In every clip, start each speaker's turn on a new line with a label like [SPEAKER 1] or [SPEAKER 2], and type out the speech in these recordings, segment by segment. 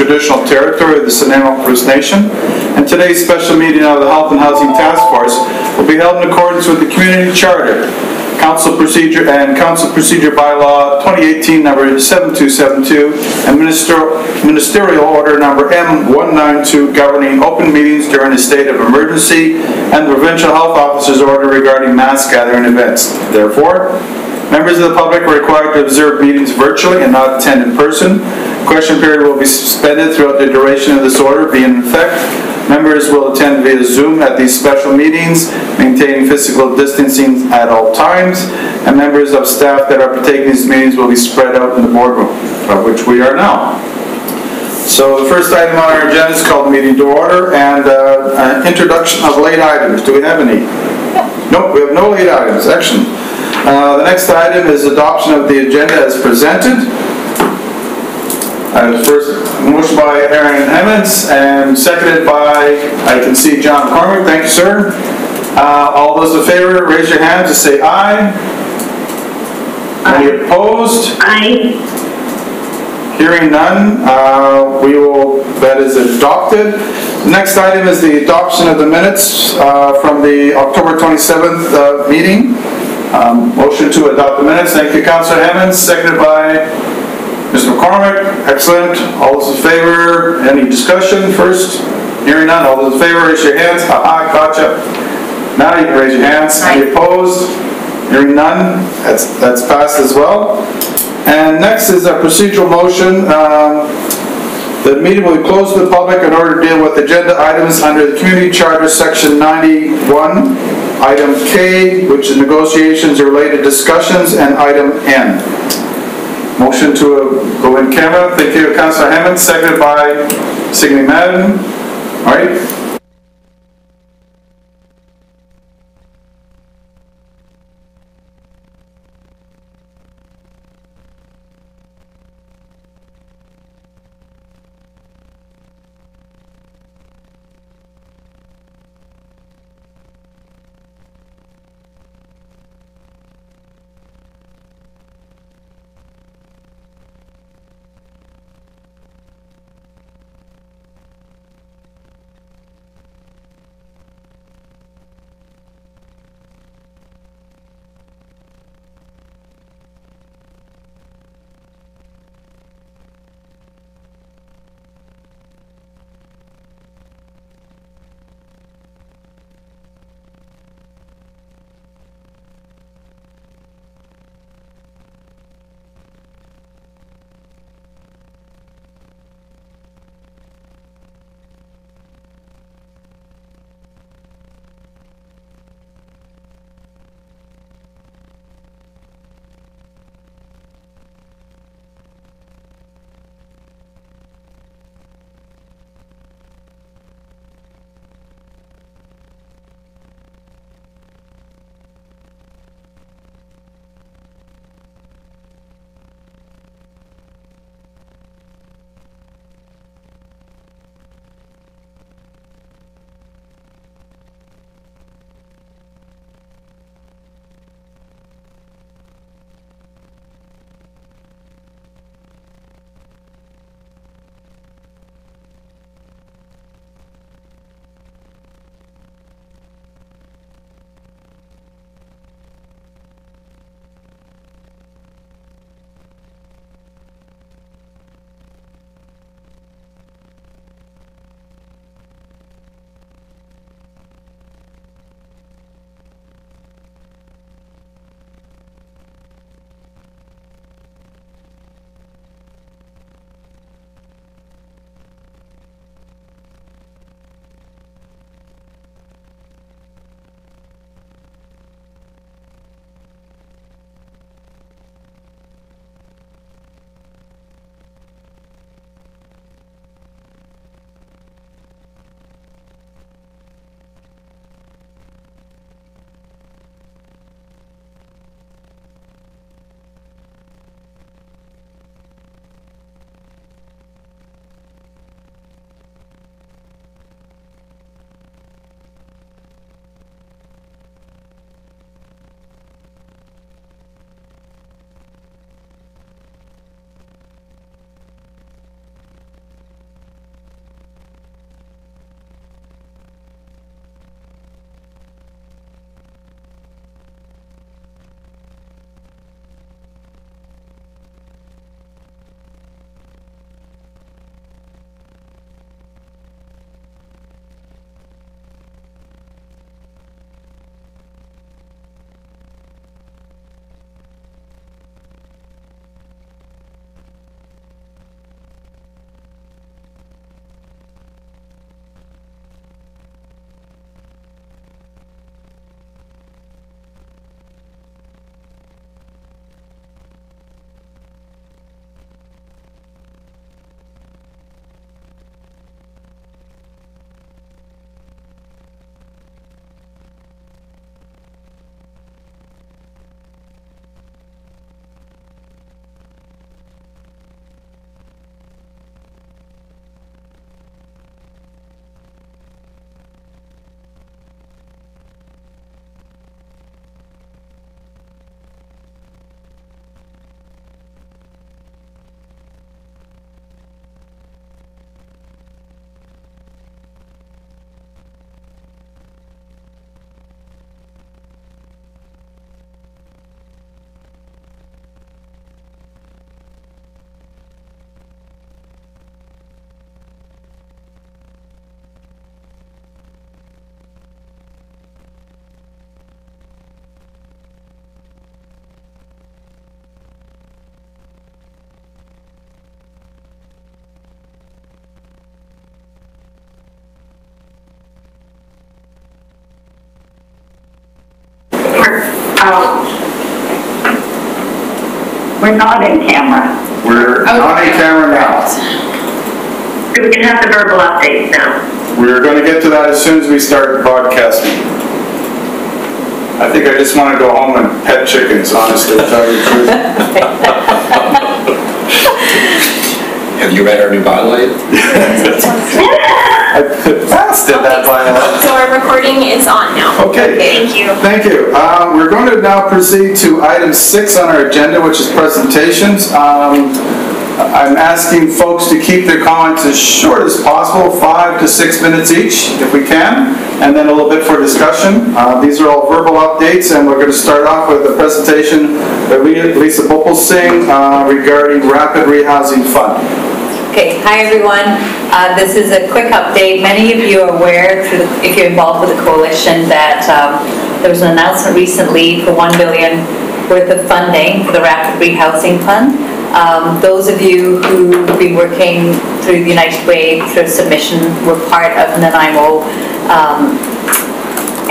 [SPEAKER 1] traditional territory of the Sinixt First Nation, and today's special meeting of the Health and Housing Task Force will be held in accordance with the Community Charter, Council Procedure Bylaw 2018 number 7272, and Ministerial Order number M192 governing open meetings during a state of emergency, and the Provincial Health Officer's Order regarding mass gathering events. Therefore, members of the public are required to observe meetings virtually and not attend in person. Question period will be suspended throughout the duration of this order being in effect. Members will attend via Zoom at these special meetings, maintaining physical distancing at all times, and members of staff that are partaking in these meetings will be spread out in the boardroom, of which we are now. So the first item on our agenda is called meeting to order, and introduction of late items. Do we have any? Nope, we have no late items. Excellent. The next item is adoption of the agenda as presented. First, motion by Aaron Hemmons and seconded by, I can see, John McCormick. Thank you, sir. All those in favor, raise your hands and say aye. Any opposed?
[SPEAKER 2] Aye.
[SPEAKER 1] Hearing none, that is adopted. The next item is the adoption of the minutes from the October 27th meeting. Motion to adopt the minutes. Thank you, Councillor Hemmons, seconded by Mr. McCormick. Excellent. All those in favor? Any discussion first? Hearing none. All those in favor, raise your hands. Aha, gotcha. Now you can raise your hands. Any opposed? Hearing none. That's passed as well. And next is a procedural motion. The meeting will be closed to the public in order to deal with agenda items under the Community Charter Section 91, Item K, which is negotiations or related discussions, and Item N. Motion to go in camera. Thank you, Councillor Hammond, seconded by Signe Madden. All right.
[SPEAKER 2] We're not in camera.
[SPEAKER 1] We're not in camera now.
[SPEAKER 2] So we can have the verbal updates now.
[SPEAKER 1] We're going to get to that as soon as we start broadcasting. I think I just want to go home and pet chickens, honestly, to tell you the truth.
[SPEAKER 3] Have you read our new bylaw yet?
[SPEAKER 1] I passed it, that bylaw.
[SPEAKER 4] So our recording is on now.
[SPEAKER 1] Okay.
[SPEAKER 4] Thank you.
[SPEAKER 1] Thank you. We're going to now proceed to item 6 on our agenda, which is presentations. I'm asking folks to keep their comments as short as possible, 5 to 6 minutes each, if we can, and then a little bit for discussion. These are all verbal updates, and we're going to start off with a presentation by Lisa Bopelsing regarding Rapid Rehousing Fund.
[SPEAKER 5] Okay, hi everyone. This is a quick update. Many of you are aware, if you're involved with the coalition, that there was an announcement recently for $1 billion worth of funding for the Rapid Rehousing Fund. Those of you who've been working through the United Way through submission were part of Nanaimo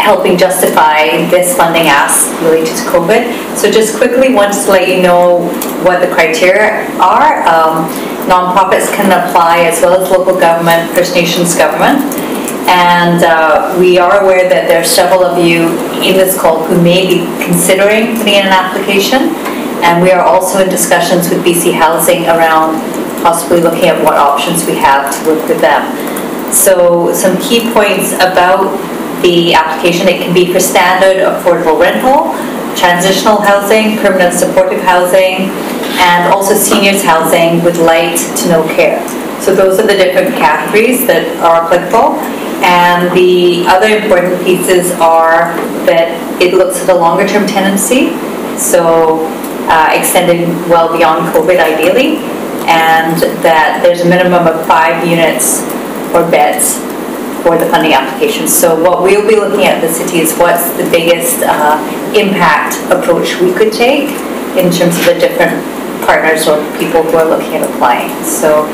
[SPEAKER 5] helping justify this funding ask related to COVID. So just quickly want to let you know what the criteria are. Nonprofits can apply as well as local government, First Nations government. And we are aware that there are several of you in this call who may be considering putting in an application. And we are also in discussions with BC Housing around possibly looking at what options we have to work with them. So some key points about the application: it can be for standard affordable rental, transitional housing, permanent supportive housing, and also seniors housing with light to no care. So those are the different categories that are applicable. And the other important pieces are that it looks at a longer term tenancy, so extending well beyond COVID ideally, and that there's a minimum of 5 units or beds for the funding application. So what we'll be looking at the city is what's the biggest impact approach we could take in terms of the different partners or people who are looking at applying. So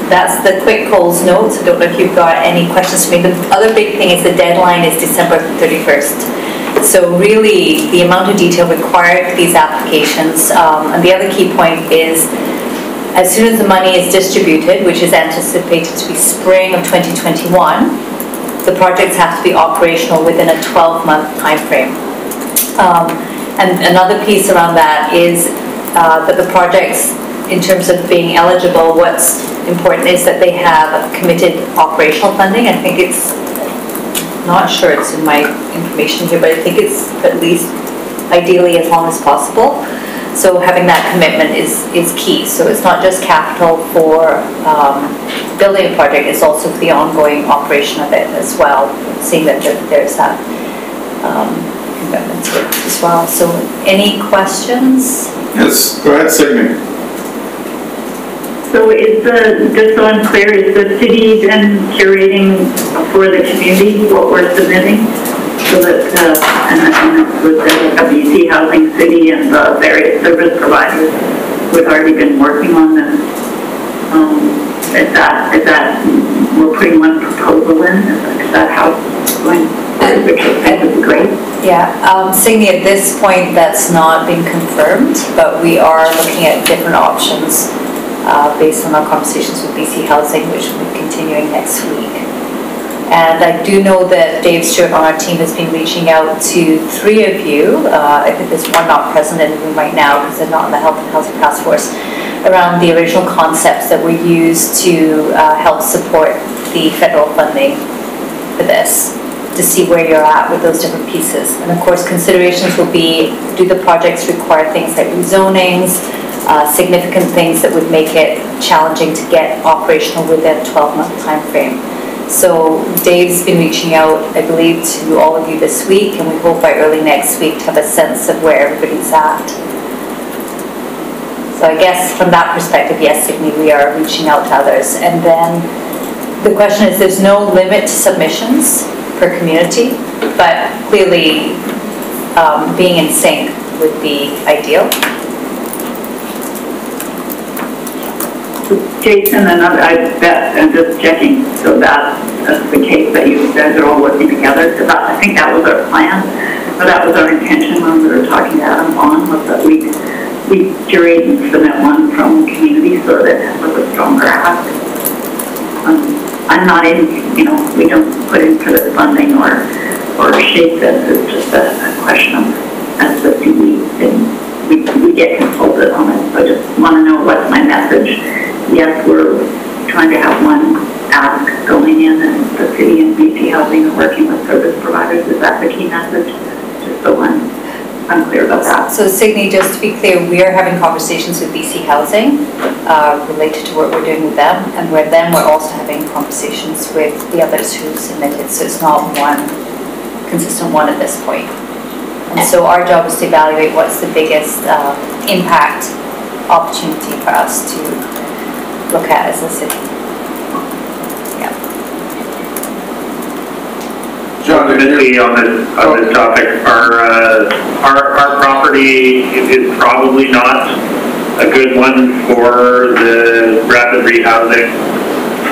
[SPEAKER 5] that's the quick Coles notes. I don't know if you've got any questions for me. The other big thing is the deadline is December 31st. So really the amount of detail required for these applications, and the other key point is as soon as the money is distributed, which is anticipated to be spring of 2021, the projects have to be operational within a 12-month time frame. And another piece around that is that the projects, in terms of being eligible, what's important is that they have committed operational funding. I think it's, not sure it's in my information here, but I think it's at least ideally as long as possible. So having that commitment is key. So it's not just capital for building a project, it's also for the ongoing operation of it as well, seeing that there's that commitment to it as well. So any questions?
[SPEAKER 1] Yes, go ahead, Signe.
[SPEAKER 2] So is just so I'm clear, is the city then curating for the community what we're submitting? So that, and I know with the BC Housing City and the various service providers who've already been working on this, is that we're putting one proposal in? Is that how it's going? Which I think would be great.
[SPEAKER 5] Yeah, Signe, at this point that's not been confirmed, but we are looking at different options based on our conversations with BC Housing, which will be continuing next week. And I do know that Dave Stewart on our team has been reaching out to 3 of you. I think there's one not present in the room right now because they're not in the Health and Housing Task Force, around the original concepts that were used to help support the federal funding for this, to see where you're at with those different pieces. And of course, considerations will be, do the projects require things like rezonings, significant things that would make it challenging to get operational within a 12-month time frame. So Dave's been reaching out, I believe, to all of you this week, and we hope by early next week to have a sense of where everybody's at. So I guess from that perspective, yes, Signe, we are reaching out to others. And then the question is, there's no limit to submissions per community, but clearly being in sync would be ideal.
[SPEAKER 2] Jason, and I bet, I'm just checking, so that's the case that you guys are all working together, because I think that was our plan, But that was our intention when we were talking to Adam Bond, was that we curate and submit one from community so that it was a stronger ask. I'm not in, we don't put in for the funding or shape this. It's just a question of, as the CD, we get consulted on it. So I just want to know what's my message. Yes, we're trying to have one ask going in, and the city and BC Housing are working with service providers. Is that the key message? Just so I'm clear about that.
[SPEAKER 5] So Signe, just to be clear, we are having conversations with BC Housing related to what we're doing with them, and with them we're also having conversations with the others who submitted, so it's not one consistent one at this point. And so our job is to evaluate what's the biggest impact opportunity for us to look at as a city. Yeah.
[SPEAKER 1] John,
[SPEAKER 6] Ultimately, on this topic, our property is probably not a good one for the rapid rehousing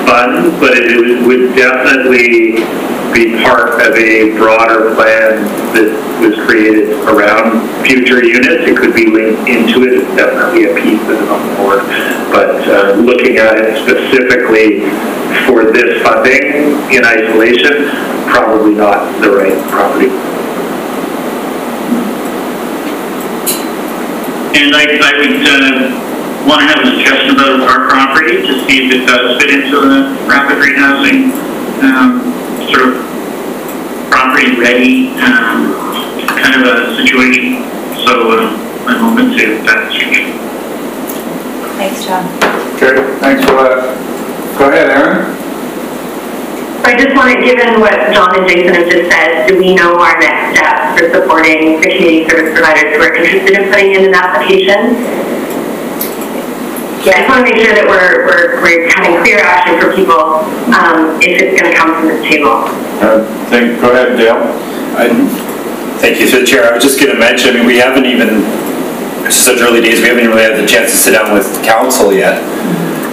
[SPEAKER 6] fund, but it would definitely be part of a broader plan that was created around future units. It could be linked into it. It's definitely a piece that is on board. But looking at it specifically for this funding in isolation, probably not the right property.
[SPEAKER 7] And I would want to have a discussion about our property to see if it does fit into the rapid rehousing sort of property ready kind of a situation. So I'm open to that discussion.
[SPEAKER 5] Thanks, John.
[SPEAKER 1] Okay, thanks for that. Go ahead, Aaron.
[SPEAKER 8] I just wanted, given what John and Jason have just said, do we know our next steps for supporting the community service providers who are interested in putting in an application? I just want to make sure that we're having clear action for people if it's going to come from this table.
[SPEAKER 1] Go ahead, Dale.
[SPEAKER 3] Thank you, through the chair. I was just going to mention, I mean, we haven't even, it's such early days, we haven't even really had the chance to sit down with council yet.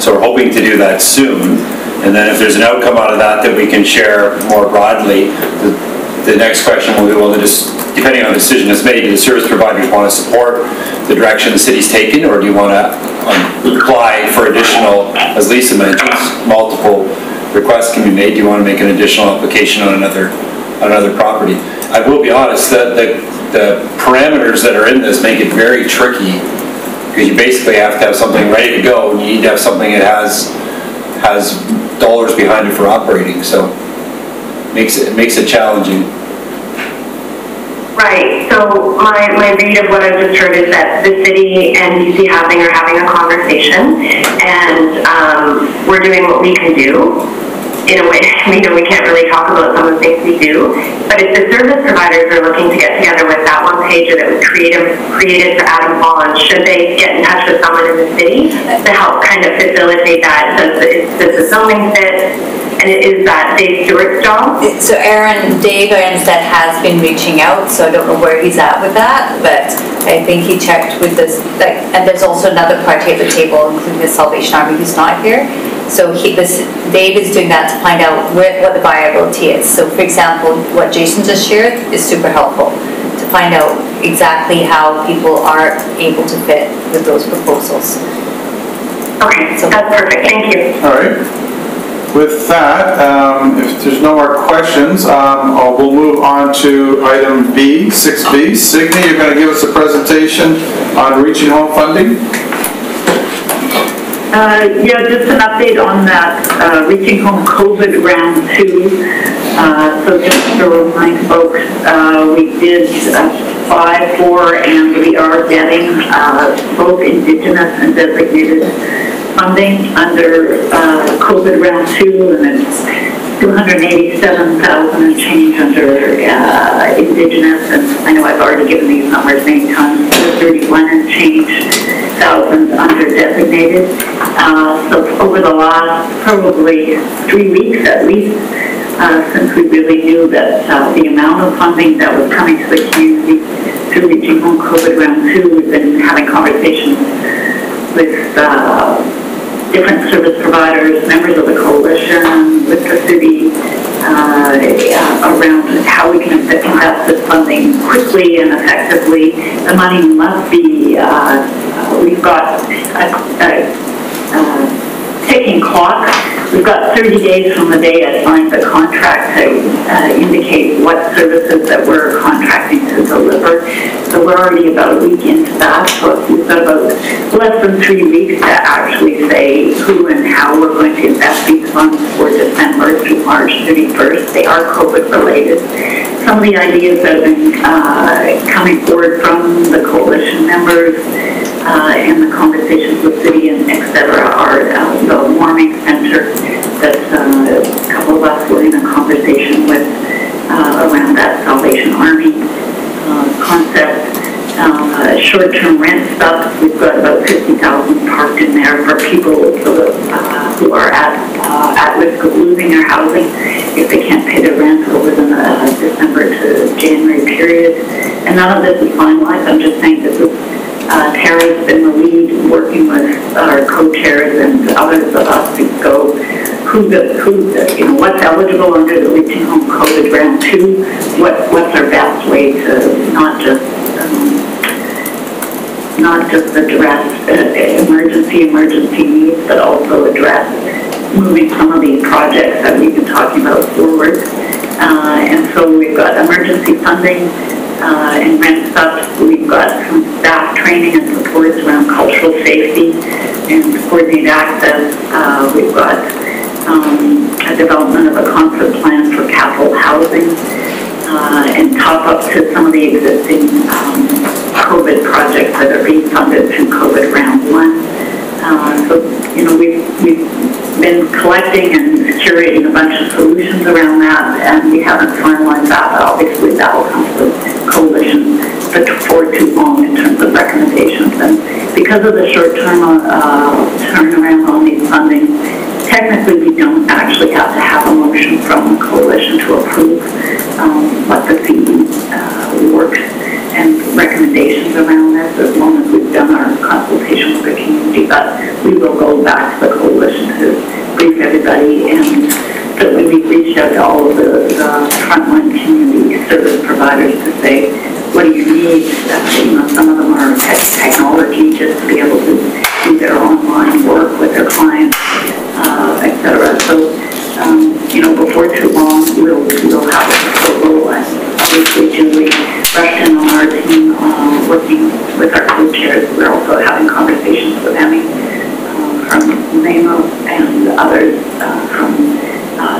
[SPEAKER 3] So we're hoping to do that soon. And then if there's an outcome out of that we can share more broadly, the next question will be, well, depending on the decision that's made, do the service providers want to support the direction the city's taken, or do you want to apply for additional, as Lisa mentions, multiple requests can be made? Do you want to make an additional application on another property? I will be honest, the parameters that are in this make it very tricky, because you basically have to have something ready to go, and you need to have something that has dollars behind it for operating, so it makes it challenging.
[SPEAKER 8] Right, so my read of what I've just heard is that the city and BC Housing are having a conversation, and we're doing what we can do. In a way, we can't really talk about some of the things we do, but if the service providers are looking to get together with that one pager that was created for Adam Bond, should they get in touch with someone in the city to help kind of facilitate that? Does the zoning fit? And is that Dave Stewart's job?
[SPEAKER 5] So Dave Arnstead has been reaching out, so I don't know where he's at with that, but I think he checked with this, and there's also another party at the table, including the Salvation Army, who's not here. So Dave is doing that to find out what the viability is. So for example, what Jason just shared is super helpful to find out exactly how people are able to fit with those proposals.
[SPEAKER 8] Okay, so that's perfect, thank you.
[SPEAKER 1] All right. With that, if there's no more questions, we'll move on to item B, 6B. Signe, you're going to give us a presentation on Reaching Home funding?
[SPEAKER 2] Yeah, just an update on that Reaching Home COVID round 2. So just to remind folks, we did apply for and we are getting both Indigenous and designated funding under COVID round 2, and it's $287,000 and change under Indigenous, and I know I've already given these numbers many times, 31 and change thousand under designated. So over the last probably 3 weeks at least, since we really knew that the amount of funding that was coming to the community through Reaching Home COVID round 2, we've been having conversations with different service providers, members of the coalition, with the city, around how we can invest invest this funding quickly and effectively, the money must be, we've got a ticking clock. We've got 30 days from the day I signed the contract to indicate what services that we're contracting to deliver. So we're already about a week into that. So we've got about less than 3 weeks to actually say who and how we're going to invest these funds for December through March 31st. They are COVID related. Some of the ideas that have been coming forward from the coalition members and the conversations with city and et cetera are the warming center that a couple of us were in a conversation with around that Salvation Army concept. Short-term rent stuff, we've got about 50,000 parked in there for people who are at risk of losing their housing if they can't pay their rent over the December to January period. And none of this is finalized. I'm just saying this is Terry's been the lead, working with our co-chairs and others of us to go what's eligible under the Reaching Home COVID Round 2, what's our best way to not just address emergency needs, but also address moving some of these projects that we've been talking about forward. And so we've got emergency funding and rent stuff. We've got some staff training and supports around cultural safety and coordinated access. We've got a development of a concept plan for capital housing and top up to some of the existing COVID projects that are being funded through COVID Round 1. So, we've been collecting and curating a bunch of solutions around that, and we haven't finalized that, but obviously that will come to the coalition before too long in terms of recommendations. And because of the short-term turnaround on these funding, technically we don't actually have to have a motion from the coalition to approve what the CE works and recommendations around this, as long as we've done our consultation with the community. But we will go back to the coalition to brief everybody, and certainly we've reached out to all of the frontline community service providers to say, what do you need? Some of them are technology just to be able to do their online work with their clients, etc. So, before too long, we'll have a proposal, and obviously Julie Rushton on our team, working with our co-chairs. We're also having conversations with Emmy from NAMO and others from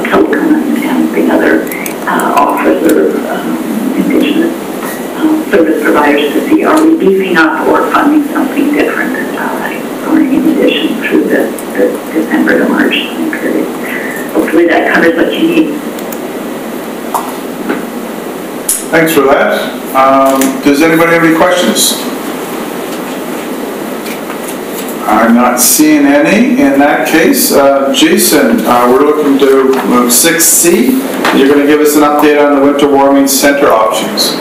[SPEAKER 2] Telecom and the other officers of Indigenous service providers to see, are we beefing up or funding something different or in addition through the December to March period. Hopefully that covers what you need.
[SPEAKER 1] Thanks for that. Does anybody have any questions? I'm not seeing any. In that case, Jason, we're looking to move 6C. You're going to give us an update on the winter warming center options.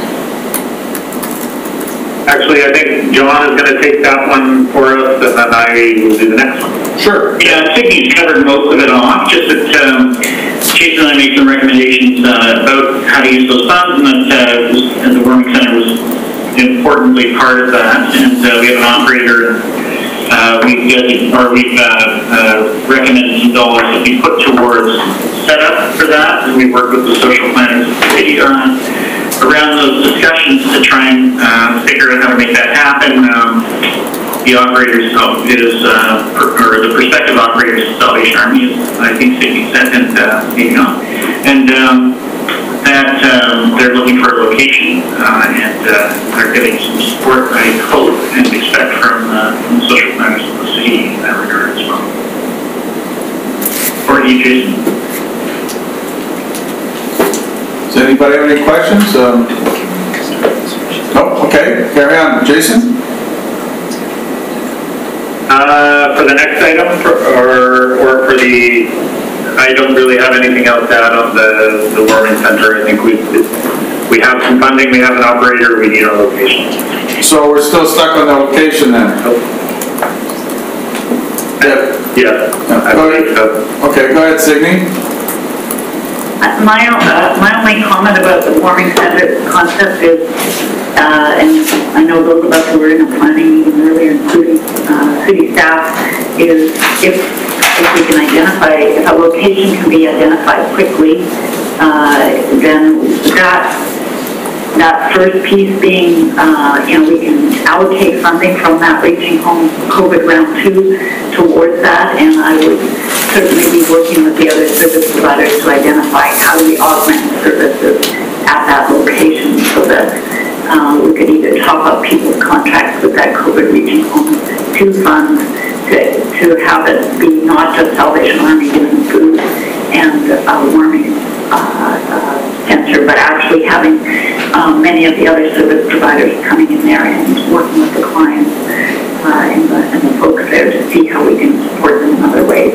[SPEAKER 6] Actually, I think John is going to take that one for us, and then I will do the next one.
[SPEAKER 1] Sure.
[SPEAKER 7] Yeah, I think he's covered most of it off, just that Jason and I made some recommendations about how to use those funds, and that the warming center was importantly part of that. And we have an operator, we've recommended some dollars to be put towards setup for that, and we work with the social planners around those discussions to try and figure out how to make that happen. The operators or the prospective operators of Salvation Army is, I think, 60 cents and maybe not. And that they're looking for a location and they're getting some support, I hope and expect from the social planners of the city in that regard as well. Or you, Jason.
[SPEAKER 1] Does anybody have any questions? No? Okay, carry on. Jason?
[SPEAKER 6] For the next item, or for the, I don't really have anything else to add on the warming center. I think we have some funding, we have an operator, we need a location.
[SPEAKER 1] So we're still stuck on the location then?
[SPEAKER 6] Yeah, I believe so.
[SPEAKER 1] Okay, go ahead, Signe.
[SPEAKER 2] My only comment about the warming center concept is, and I know those of us who were in a planning meeting earlier, including city staff, is if we can identify, if a location can be identified quickly, then that first piece being, we can allocate funding from that Reaching Home COVID Round 2 towards that, and I would certainly be working with the other service providers to identify how do we augment services at that location so that we could either top up people's contracts with that COVID Reaching Home 2 fund to have it be not just Salvation Army giving food and warming center, but actually having many of the other service providers coming in there and working with the clients and the folks there to see how we can support them in other ways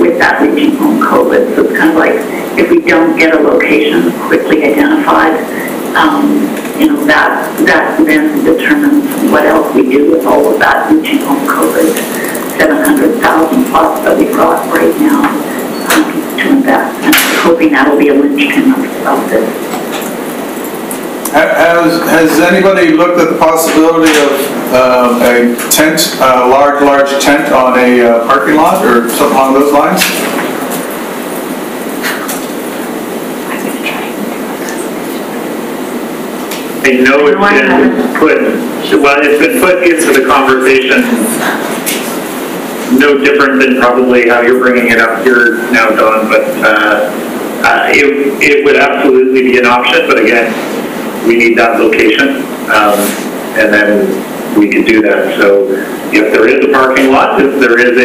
[SPEAKER 2] with that Reaching Home COVID. So it's kind of like if we don't get a location quickly identified, that then determines what else we do with all of that Reaching Home COVID, 700,000 plus that we've got right now to invest. And I'm hoping that'll be a linchpin of this.
[SPEAKER 1] Has anybody looked at the possibility of a tent, a large tent on a parking lot or something along those lines?
[SPEAKER 6] I know it's been put into the conversation, no different than probably how you're bringing it up here now, Don, but it would absolutely be an option, but again, we need that location, and then we can do that. So if there is a parking lot, if there is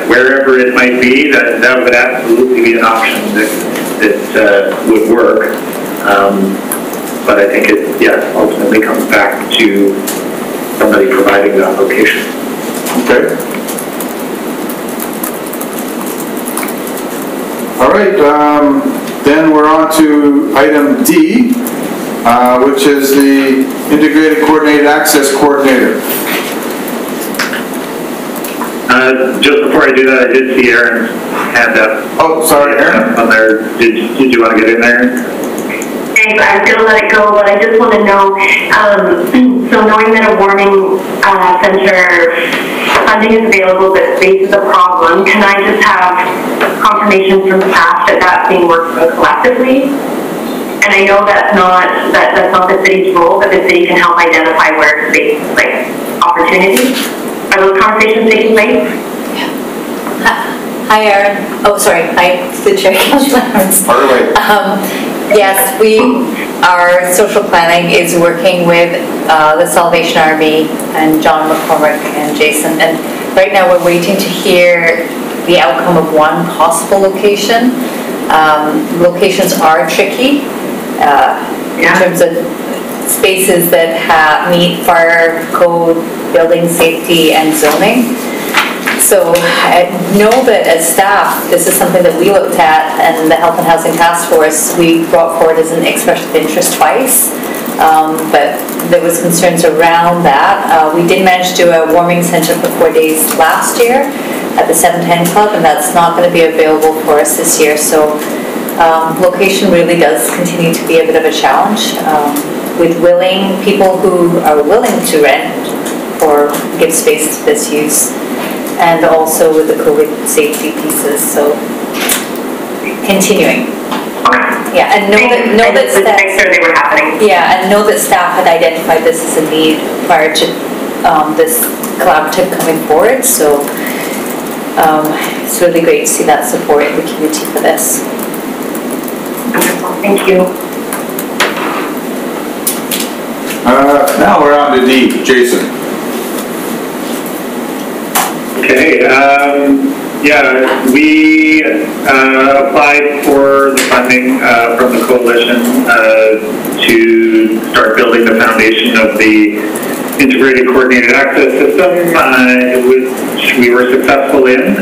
[SPEAKER 6] wherever it might be, that would absolutely be an option that would work. But I think it, ultimately comes back to somebody providing that location.
[SPEAKER 1] Okay. All right, then we're on to item D, which is the Integrated Coordinated Access Coordinator.
[SPEAKER 6] Just before I do that, I did see Aaron's hand up.
[SPEAKER 1] Oh, sorry, Aaron.
[SPEAKER 6] On there. Did you want to get in there?
[SPEAKER 8] Thanks, I was going to let it go, but I just want to know, so knowing that a warming center funding is available, but space is a problem, can I just have confirmation from staff that that's being worked on collectively? And I know that's not the city's role, but the city can help identify where space, like opportunities. Are those conversations taking place?
[SPEAKER 5] Hi, Aaron. Oh, sorry. Hi, the chair. Yes, our social planning is working with the Salvation Army and John McCormick and Jason. And right now we're waiting to hear the outcome of one possible location. Locations are tricky in terms of spaces that meet fire code, building safety, and zoning. So I know that as staff, this is something that we looked at, and the Health and Housing Task Force, we brought forward as an expression of interest twice, but there was concerns around that. We did manage to do a warming center for 4 days last year at the 710 Club, and that's not going to be available for us this year. So location really does continue to be a bit of a challenge with people who are willing to rent or give space to this use. And also with the COVID safety pieces, so continuing. Yeah, and know that staff.
[SPEAKER 8] Make sure they were happening.
[SPEAKER 5] Yeah, and know that staff had identified this as a need prior to this collaborative coming forward. So it's really great to see that support in the community for this.
[SPEAKER 8] Wonderful, thank you.
[SPEAKER 1] Now we're on to D, Jason.
[SPEAKER 6] Okay, we applied for the funding from the coalition to start building the foundation of the Integrated Coordinated Access System, which we were successful in.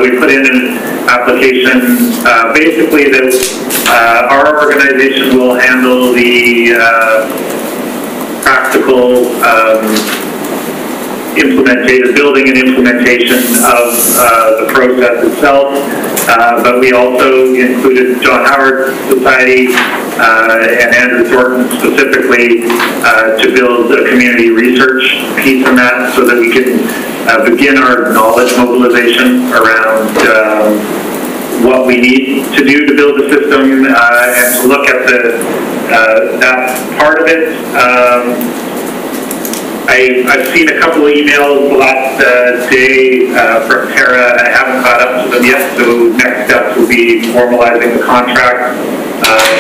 [SPEAKER 6] We put in an application basically that our organization will handle the practical building and implementation of the process itself. But we also included John Howard Society and Andrew Thornton specifically to build a community research piece in that so that we can begin our knowledge mobilization around what we need to do to build the system and to look at that part of it. I've seen a couple of emails the last day from Tara, and I haven't caught up to them yet, so next steps will be formalizing the contract,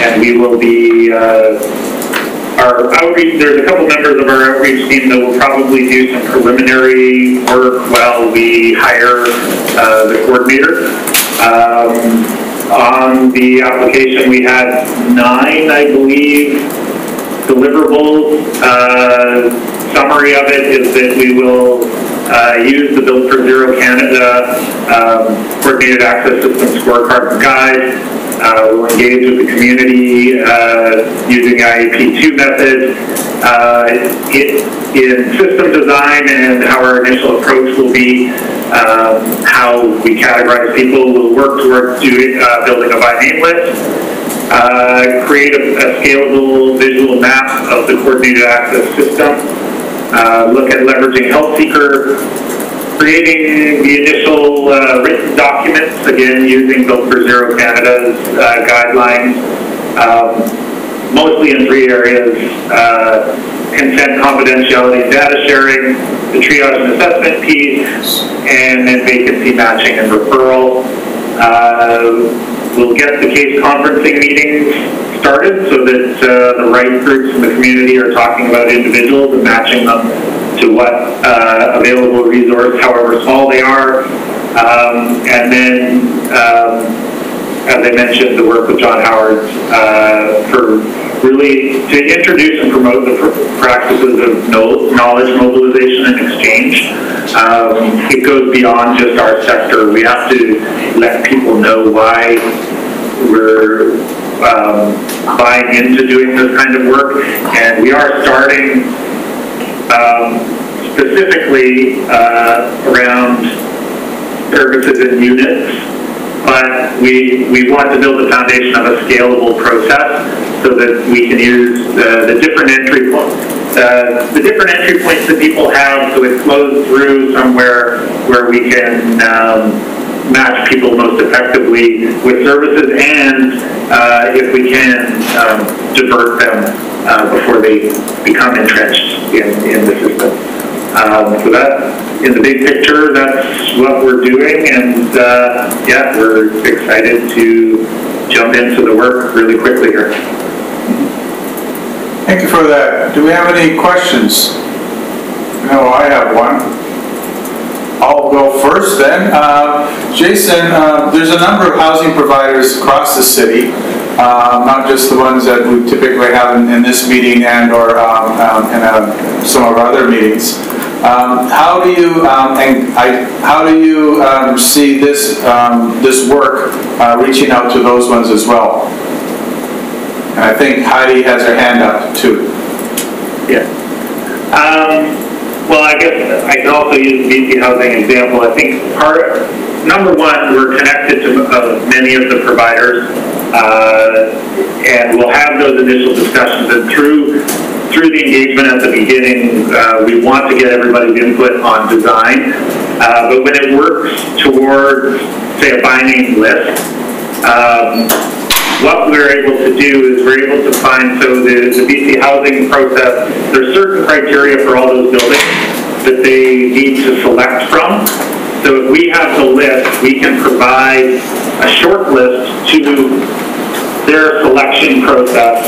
[SPEAKER 6] and we will be, our outreach, there's a couple members of our outreach team that will probably do some preliminary work while we hire the coordinator. On the application, we had 9, I believe, deliverables. Summary of it is that we will use the Built for Zero Canada Coordinated Access System Scorecard and Guide. We'll engage with the community using IEP2 method. In system design and how our initial approach will be, how we categorize people, we'll work towards building a by name list. Create a scalable visual map of the coordinated access system. Look at leveraging Health Seeker, creating the initial written documents, again using Built for Zero Canada's guidelines, mostly in 3 areas: consent, confidentiality, data sharing, the triage and assessment piece, and then vacancy matching and referral. We'll get the case conferencing meetings started so that the right groups in the community are talking about individuals and matching them to what available resource, however small they are. And then, as I mentioned, the work with John Howard for really to introduce and promote the practices of knowledge mobilization and exchange. It goes beyond just our sector. We have to let people know why we're buying into doing this kind of work, and we are starting specifically around services and units, but we want to build the foundation of a scalable process so that we can use the different entry points. The different entry points that people have, so it flows through somewhere where we can match people most effectively with services, and if we can, divert them before they become entrenched in the system. So that, in the big picture, that's what we're doing, and yeah, we're excited to jump into the work really quickly here.
[SPEAKER 1] Thank you for that. Do we have any questions? No, I have one. I'll go first then. Jason, there's a number of housing providers across the city, not just the ones that we typically have in this meeting and or in some of our other meetings. How do you see this this work reaching out to those ones as well? And I think Heidi has her hand up too.
[SPEAKER 6] Yeah. Well, I guess I can also use the BC Housing example. I think number one, we're connected to many of the providers, and we'll have those initial discussions. And through the engagement at the beginning, we want to get everybody's input on design. But when it works towards, say, a binding list, what we're able to do is we're able to find, so the BC Housing process, there's certain criteria for all those buildings that they need to select from. So if we have the list, we can provide a short list to their selection process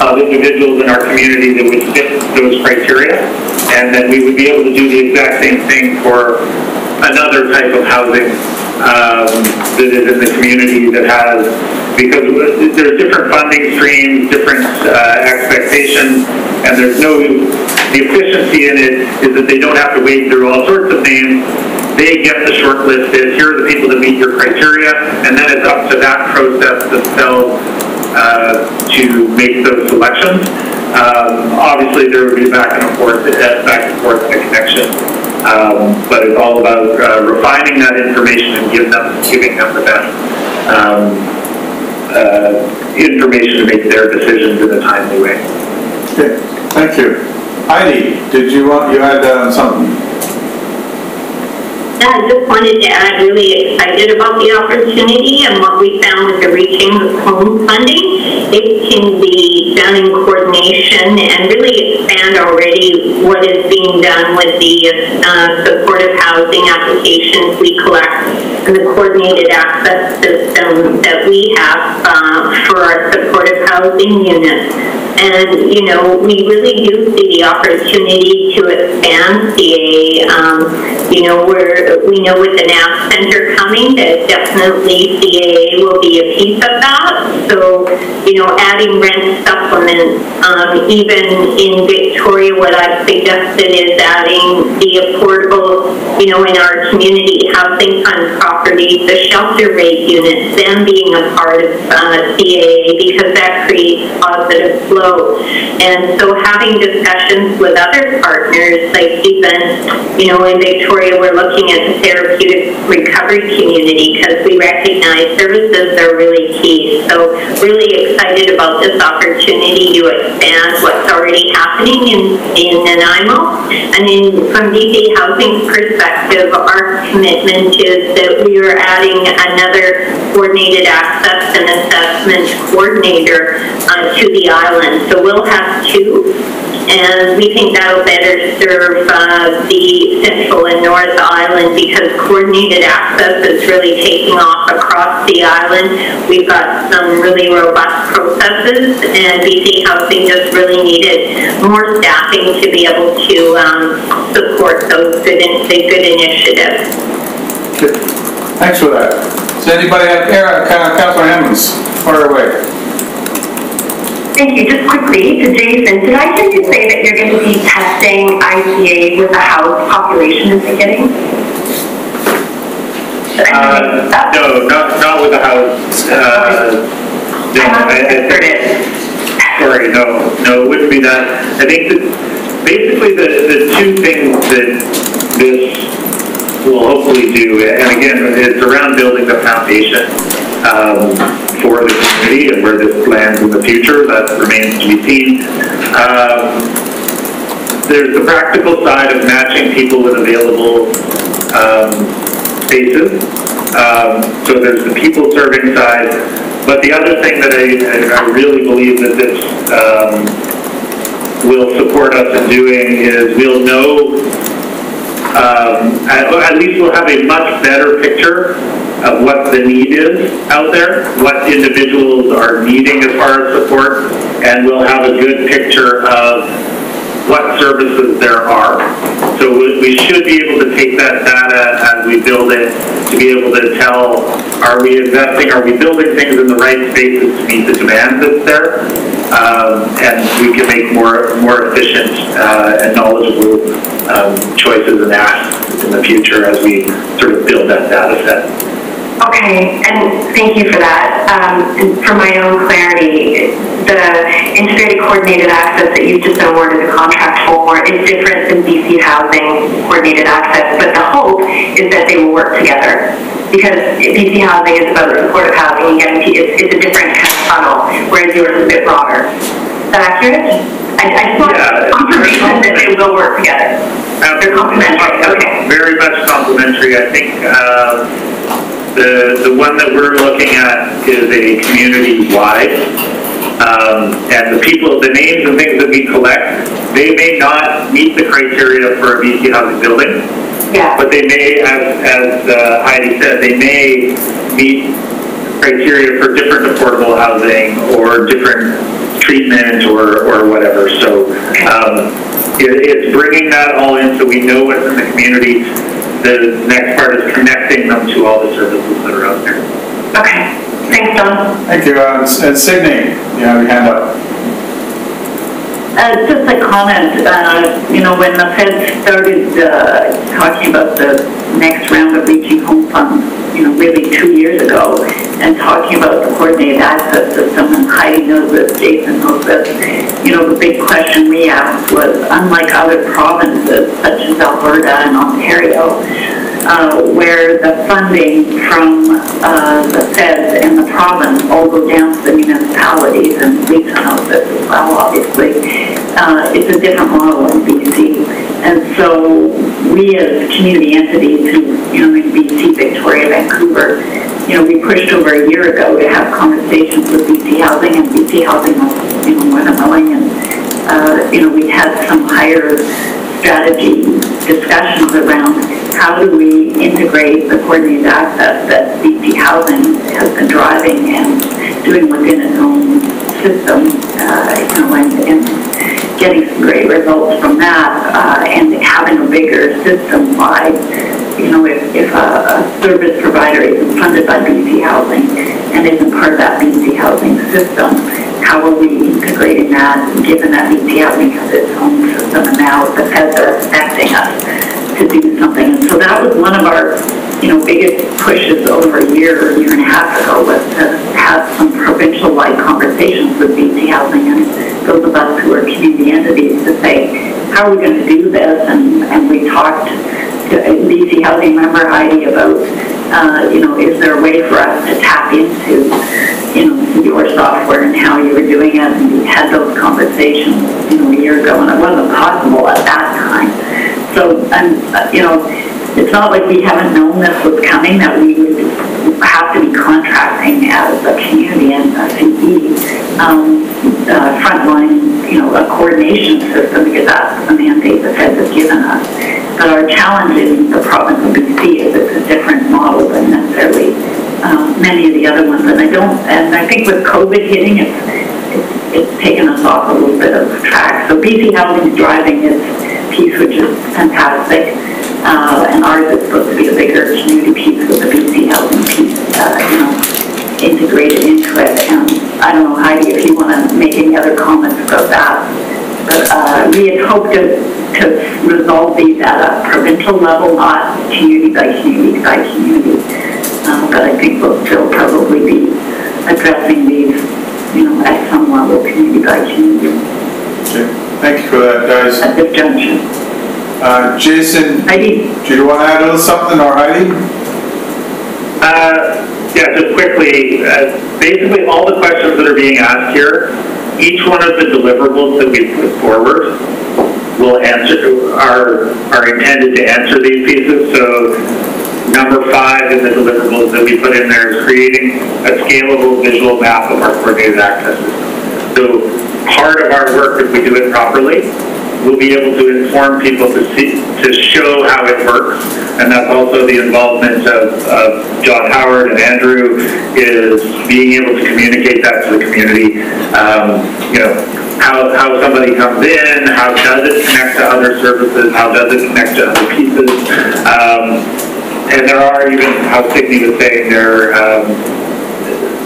[SPEAKER 6] of individuals in our community that would fit those criteria. And then we would be able to do the exact same thing for another type of housing that is in the community that has, because there's different funding streams, different expectations, and there's the efficiency in it is that they don't have to wade through all sorts of names. They get the short list is, here are the people that meet your criteria, and then it's up to that process themselves to make those selections. Obviously, there would be back and forth in the connection But it's all about refining that information and giving them the best information to make their decisions in a timely way.
[SPEAKER 1] Okay, thank you. Heidi, you had something?
[SPEAKER 9] Yeah, I just wanted to add, really excited about the opportunity and what we found with the Reaching Home funding. It can be done in coordination and really expand already what is being done with the supportive housing applications we collect and the coordinated access system that we have for our supportive housing units. And, you know, we really do see the opportunity to expand CA. You know, we know with the NAP Center coming that definitely CA will be a piece of that. So, you know, adding rent supplements, even in Victoria, what I've suggested is adding the affordable, you know, in our community housing fund properties, the shelter rate units, them being a part of CA, because that creates positive flow. And so having discussions with other partners, like even, you know, in Victoria, we're looking at the therapeutic recovery community because we recognize services are really key. So really excited about this opportunity to expand what's already happening in Nanaimo. And from BC Housing's perspective, our commitment is that we are adding another coordinated access and assessment coordinator to the island. So we'll have two, and we think that'll better serve the Central and North Island because coordinated access is really taking off across the island. We've got some really robust processes, and BC Housing just really needed more staffing to be able to support those good initiatives.
[SPEAKER 1] Good. Thanks for that. Does anybody have, Councilor Hammonds, fire away.
[SPEAKER 8] Thank you. Just quickly to Jason, did I hear you say that you're going to be testing ICA with the house population in the beginning?
[SPEAKER 6] No, not with the house. No, I heard it. Sorry, no, it wouldn't be that. I think that basically the two things that this will hopefully do, and again, it's around building the foundation for the community and where this lands in the future. That remains to be seen. There's the practical side of matching people with available spaces. So there's the people serving side. But the other thing that I really believe that this will support us in doing is we'll know, at least we'll have a much better picture of what the need is out there, what individuals are needing as far as support, and we'll have a good picture of what services there are. So we should be able to take that data as we build it to be able to tell, are we investing, are we building things in the right spaces to meet the demand that's there? And we can make more efficient and knowledgeable choices and asks in the future as we sort of build that data set.
[SPEAKER 8] Okay, and thank you for that. And for my own clarity, the integrated coordinated access that you've just been awarded the contract for is different than BC Housing coordinated access, but the hope is that they will work together. Because BC Housing is about supportive housing, and it's a different kind of funnel, whereas yours is a bit broader. Is that accurate? I just want confirmation that they will work together. They're complementary, okay. Very much complementary. I think the one that we're looking at is a community-wide, and the names and things that we collect, they may not meet the criteria for a BC Housing building, but they may, as Heidi said, they may meet criteria for different affordable housing or different treatment or whatever. So it's bringing that all in so we know what's in the community. The next part is connecting them to all the services that are out there. Okay. Thanks, John.
[SPEAKER 1] Thank you. And Sydney, you have your hand up.
[SPEAKER 2] Just a comment, when the Fed started talking about the next round of Reaching Home funds, really 2 years ago, and talking about the coordinated access system, and Heidi knows this, Jason knows this, the big question we asked was, unlike other provinces, such as Alberta and Ontario, where the funding from the feds and the province all go down to the municipalities, and Lisa knows this as well, obviously, it's a different model in BC. And so we as community entities who, in BC, Victoria, Vancouver, we pushed over a year ago to have conversations with BC Housing, and BC Housing was, more than willing, and, we had some higher strategy discussions around how do we integrate the coordinated access that BC Housing has been driving and doing within its own system, and getting some great results from that, and having a bigger system-wide. If a service provider isn't funded by BC Housing and isn't part of that BC Housing system, how are we integrating that, given that BC Housing has its own system, and now the feds are expecting us to do something. And so that was one of our, biggest pushes over a year and a half ago, was to have some provincial-wide conversations with BC Housing and those of us who are community entities to say, how are we going to do this? And we talked to BC Housing member Heidi about, is there a way for us to tap into, your software and how you were doing it? And we had those conversations, a year ago, and it wasn't possible at that time. So, it's not like we haven't known this was coming, that we would have to be contracting as a community and a CE frontline, a coordination system, because that's the mandate the feds have given us. But our challenge in the province of BC is it's a different model than necessarily many of the other ones. And I think with COVID hitting, it's taken us off a little bit of track. So BC Housing is driving its piece, which is fantastic. And ours is supposed to be a bigger community piece with the BC Housing piece, integrated into it. And I don't know, Heidi, if you want to make any other comments about that. But we had hoped to resolve these at a provincial level, not community by community by community. But I think we'll still probably be addressing these, at some level, community by community.
[SPEAKER 1] Okay. Thank you for that, guys.
[SPEAKER 2] At this junction.
[SPEAKER 1] Jason,
[SPEAKER 2] Heidi,
[SPEAKER 1] do you want to add a little something, or Heidi?
[SPEAKER 6] Yeah, just quickly, basically all the questions that are being asked here, each one of the deliverables that we put forward will are intended to answer these pieces. So number 5 in the deliverables that we put in there is creating a scalable visual map of our coordinated access system. So part of our work, if we do it properly, we'll be able to inform people to show how it works. And that's also the involvement of John Howard and Andrew, is being able to communicate that to the community. How somebody comes in, how does it connect to other services, how does it connect to other pieces. And there are, even how Sydney was saying there,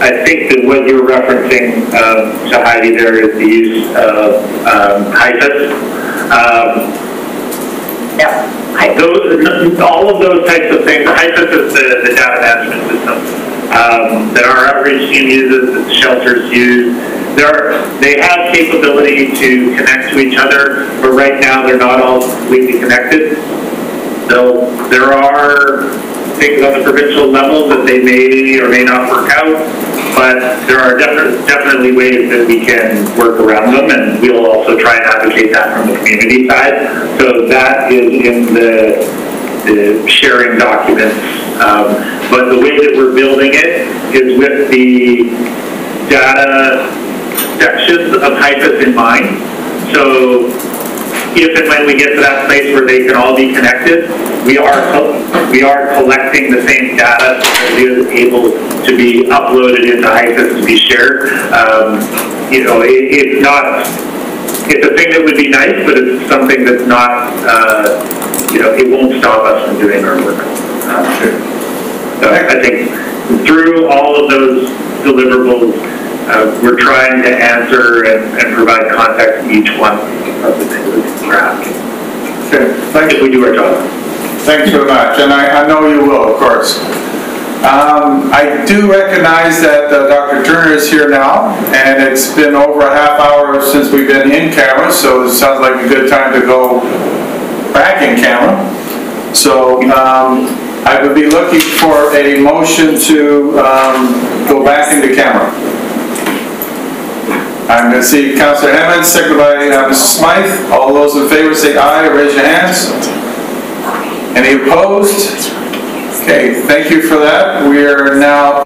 [SPEAKER 6] I think that what you're referencing to Heidi there is the use of HIFIS. All of those types of things. HIFIS is the data management system that our outreach team uses, that the shelters use. They have capability to connect to each other, but right now they're not all completely connected. So there are things on the provincial level that they may or may not work out, but there are definitely ways that we can work around them, and we'll also try and advocate that from the community side. So that is in the sharing documents. But the way that we're building it is with the data sections of HIFIS in mind. So if and when we get to that place where they can all be connected, we are collecting the same data so that it is able to be uploaded into HIFIS to be shared. It's a thing that would be nice, but it's something that's not, it won't stop us from doing our work. So I think through all of those deliverables, we're trying to answer and provide context to each one of the things that we're asking.
[SPEAKER 1] Okay, thank
[SPEAKER 6] If
[SPEAKER 1] you.
[SPEAKER 6] we do our job.
[SPEAKER 1] Thanks very much, and I know you will, of course. I do recognize that Dr. Turner is here now, and it's been over a half hour since we've been in camera, so it sounds like a good time to go back in camera. So I would be looking for a motion to go back into camera. I'm going to see Councillor Hammond, seconded by Mrs. Smythe. All those in favor say aye, raise your hands. Any opposed? Okay, thank you for that. We are now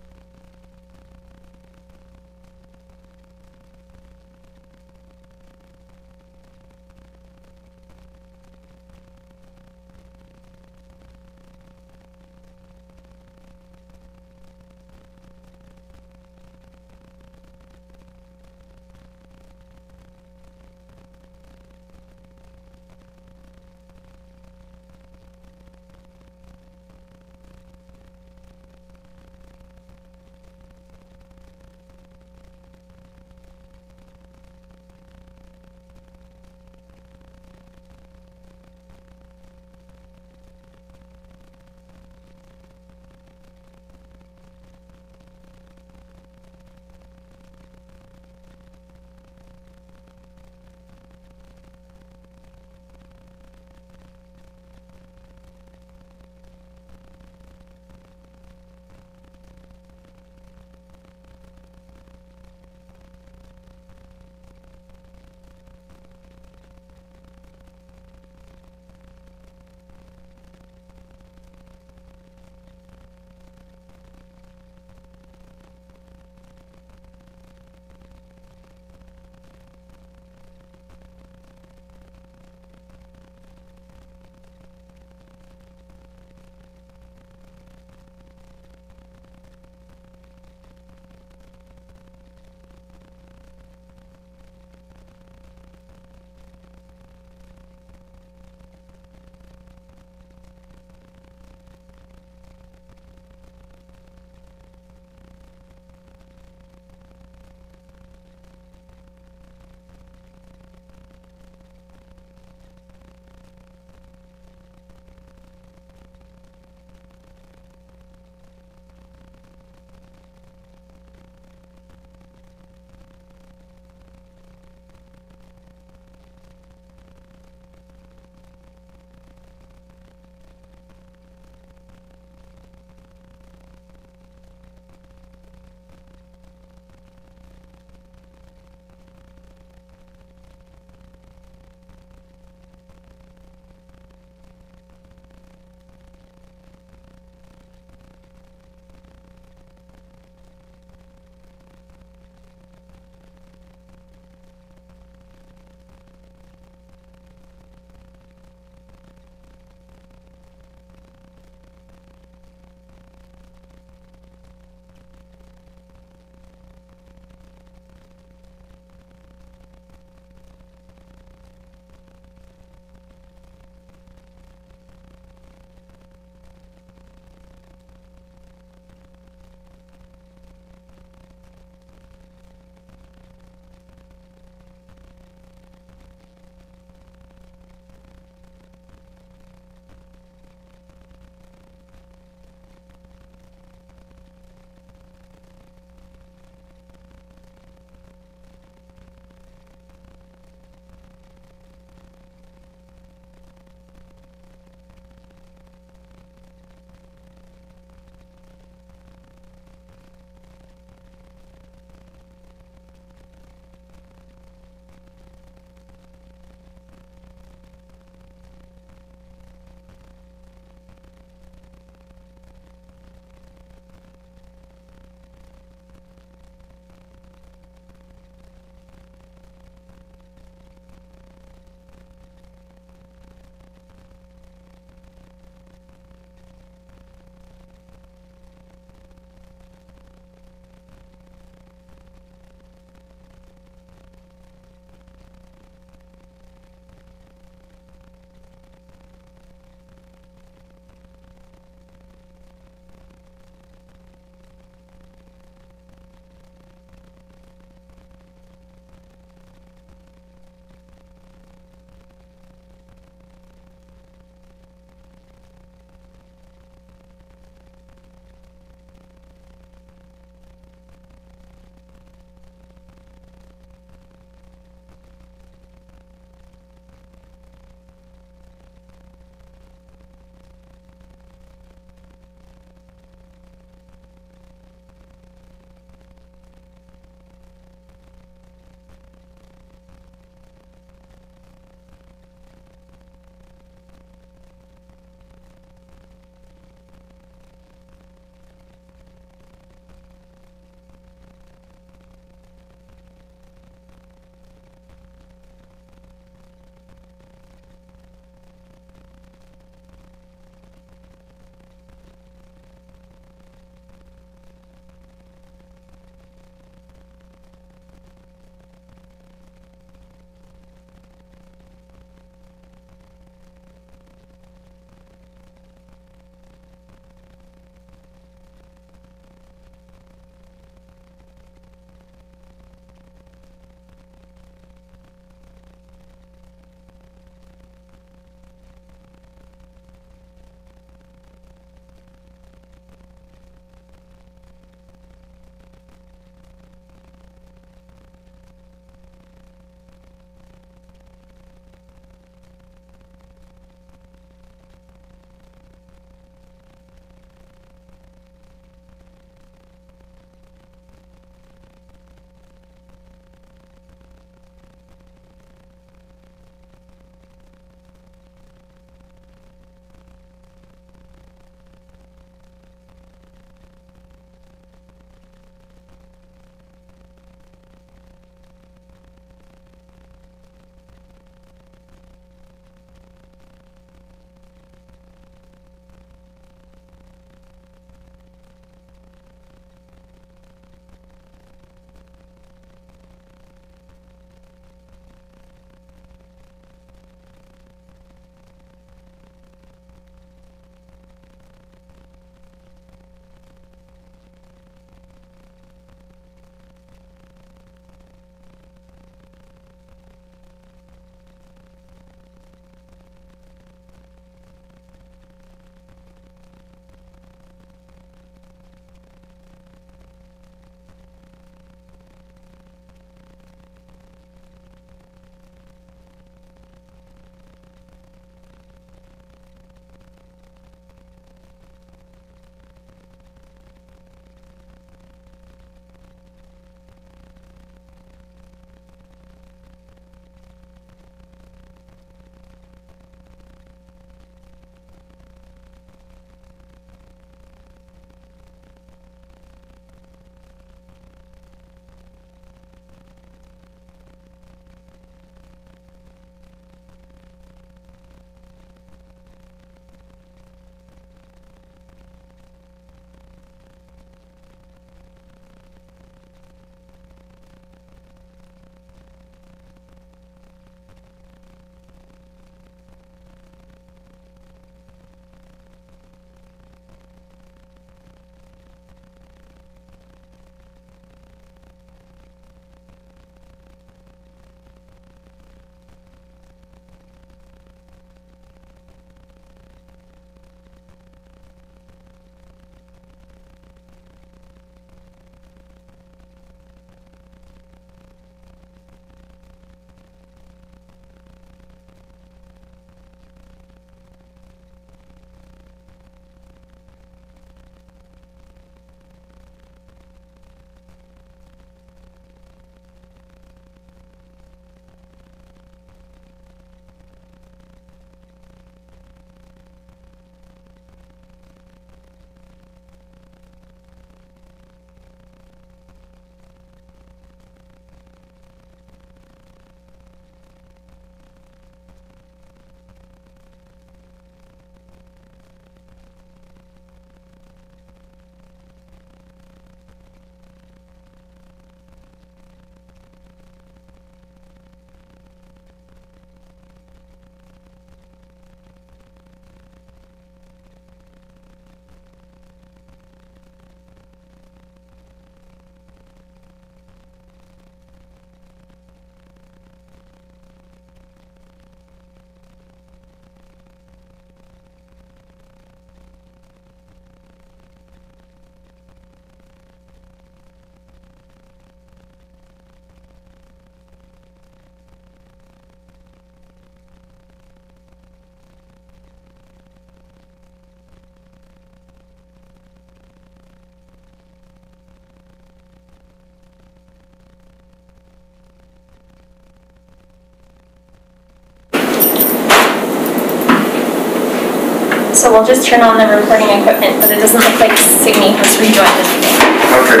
[SPEAKER 4] So we'll just turn on the recording equipment, but it doesn't look like Signe has rejoined the meeting.
[SPEAKER 1] Okay.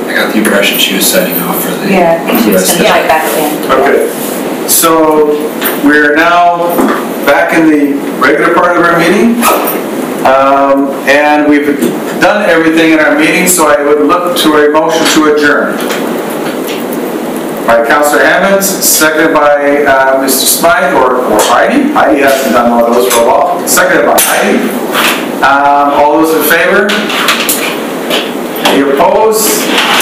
[SPEAKER 3] I got the impression she was signing off for the.
[SPEAKER 5] Yeah, I think she was gonna
[SPEAKER 4] Yeah.
[SPEAKER 5] try back in.
[SPEAKER 1] Okay. So we're now back in the regular part of our meeting. And we've done everything in our meeting, so I would look to a motion to adjourn. By Councillor Hammonds, seconded by Mr. Smythe or Heidi. Heidi hasn't done one of those for a while. Seconded by Heidi. All those in favor? Any opposed?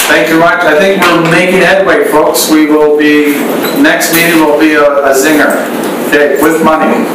[SPEAKER 1] Thank you much. I think we're making headway, folks. We will be, next meeting will be a zinger. Okay, with money.